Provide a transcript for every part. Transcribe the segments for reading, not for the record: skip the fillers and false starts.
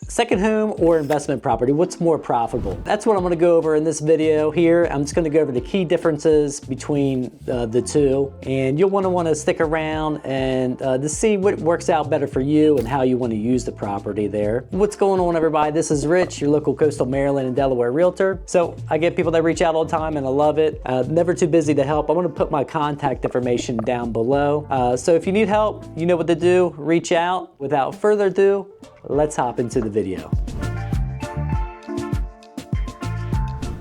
Second home or investment property, what's more profitable? That's what I'm going to go over in this video here. I'm just going to go over the key differences between the two, and you'll want to stick around and to see what works out better for you and how you want to use the property there. What's going on, everybody? This is Rich, your local coastal Maryland and Delaware realtor. So I get people that reach out all the time and I love it. Never too busy to help. I'm going to put my contact information down below. So if you need help, you know what to do. Reach out. Without further ado, let's hop into the video.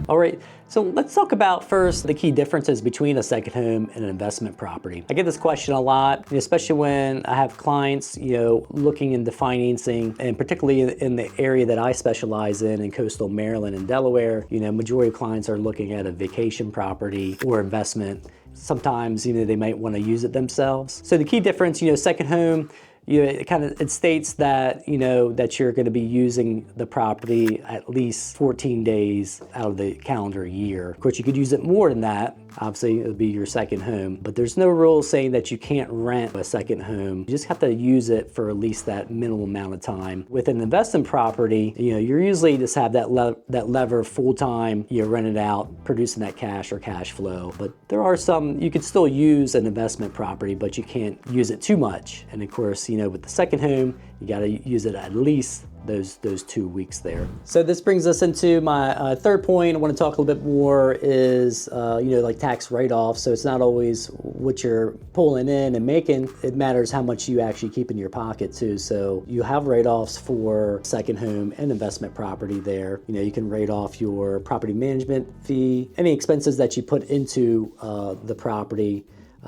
All right, so let's talk about first the key differences between a second home and an investment property. I get this question a lot, especially when I have clients, looking into financing, and particularly in the area that I specialize in coastal Maryland and Delaware. Majority of clients are looking at a vacation property or investment. Sometimes, they might want to use it themselves. So the key difference, second home, it states that, that you're going to be using the property at least 14 days out of the calendar year. Of course, you could use it more than that. Obviously, it would be your second home, but there's no rule saying that you can't rent a second home. You just have to use it for at least that minimum amount of time. With an investment property, you're usually just have that lever full time. You rent it out, producing that cash or cash flow. But there are some, you could still use an investment property, but you can't use it too much. And of course, with the second home, you got to use it at least those 2 weeks there. So this brings us into my third point. I want to talk a little bit more is, like tax write-offs. So it's not always what you're pulling in and making. It matters how much you actually keep in your pocket too. So you have write-offs for second home and investment property there. You can write off your property management fee, any expenses that you put into the property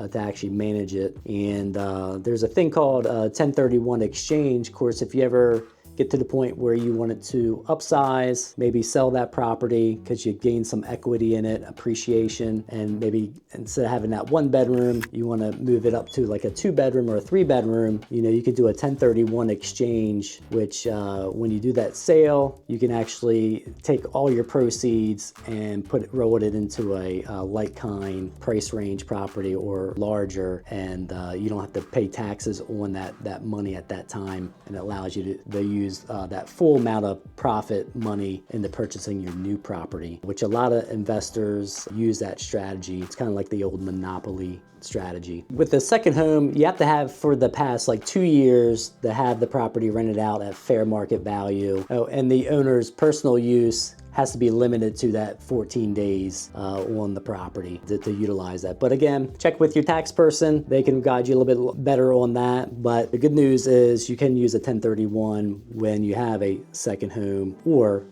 to actually manage it. And there's a thing called 1031 exchange. Of course, if you ever get to the point where you want it to upsize, maybe sell that property because you gain some equity in it, appreciation, and maybe instead of having that 1 bedroom, you want to move it up to like a 2 bedroom or a 3 bedroom, you could do a 1031 exchange, which when you do that sale, you can actually take all your proceeds and roll it into a like kind price range property or larger, and you don't have to pay taxes on that money at that time, and it allows you to use that full amount of profit money into purchasing your new property, which a lot of investors use that strategy. It's kind of like the old monopoly strategy. With the second home, you have to have for the past 2 years to have the property rented out at fair market value. Oh, and the owner's personal use has to be limited to that 14 days on the property to utilize that. But again, check with your tax person. They can guide you a little bit better on that. But the good news is you can use a 1031 when you have a second home or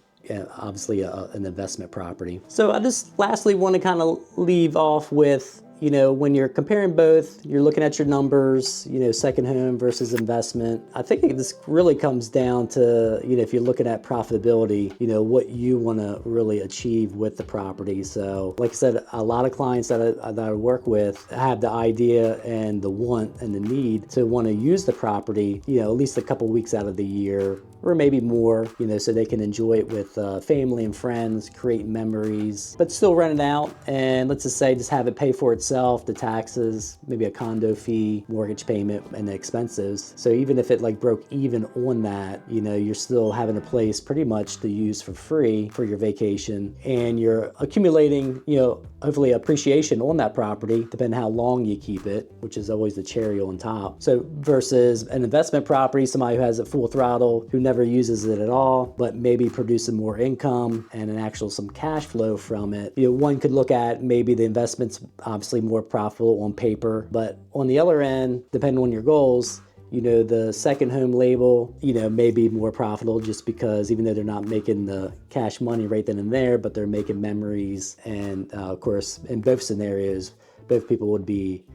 obviously an investment property. So I just lastly want to kind of leave off with, when you're comparing both, you're looking at your numbers, second home versus investment. I think this really comes down to, if you're looking at profitability, what you want to really achieve with the property. So like I said, a lot of clients that I work with have the idea and the want and the need to want to use the property, at least a couple weeks out of the year, or maybe more, so they can enjoy it with family and friends, create memories, but still rent it out. And let's just say, just have it pay for itself, the taxes, maybe a condo fee, mortgage payment, and the expenses. So even if it broke even on that, you're still having a place pretty much to use for free for your vacation, and you're accumulating, hopefully appreciation on that property, depending how long you keep it, which is always the cherry on top. So versus an investment property, somebody who has it full throttle, who never uses it at all, but maybe producing more income and some cash flow from it. One could look at maybe the investment's obviously more profitable on paper, but on the other end, depending on your goals, the second home label, may be more profitable just because even though they're not making the cash money right then and there, but they're making memories. And of course, in both scenarios, both people would be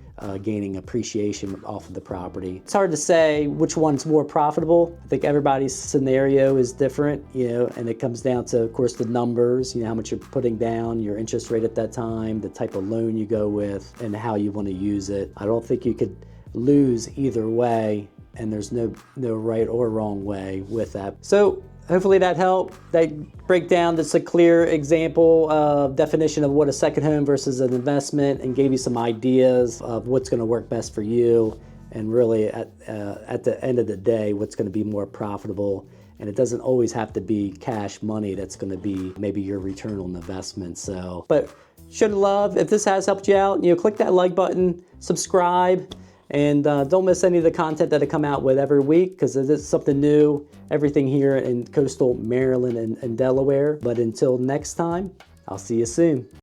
gaining appreciation off of the property. It's hard to say which one's more profitable. I think everybody's scenario is different, and it comes down to, of course, the numbers, how much you're putting down, your interest rate at that time, the type of loan you go with, and how you want to use it. I don't think you could lose either way, and there's no right or wrong way with that. So hopefully that helped. That breakdown, that's a clear example of definition of what a second home versus an investment, and gave you some ideas of what's going to work best for you, and really at the end of the day, what's going to be more profitable And it doesn't always have to be cash money that's going to be maybe your return on investment. So, but should love, if this has helped you out, click that like button, subscribe, and don't miss any of the content that I come out with every week, because it is something new, everything here in coastal Maryland and Delaware. But until next time, I'll see you soon.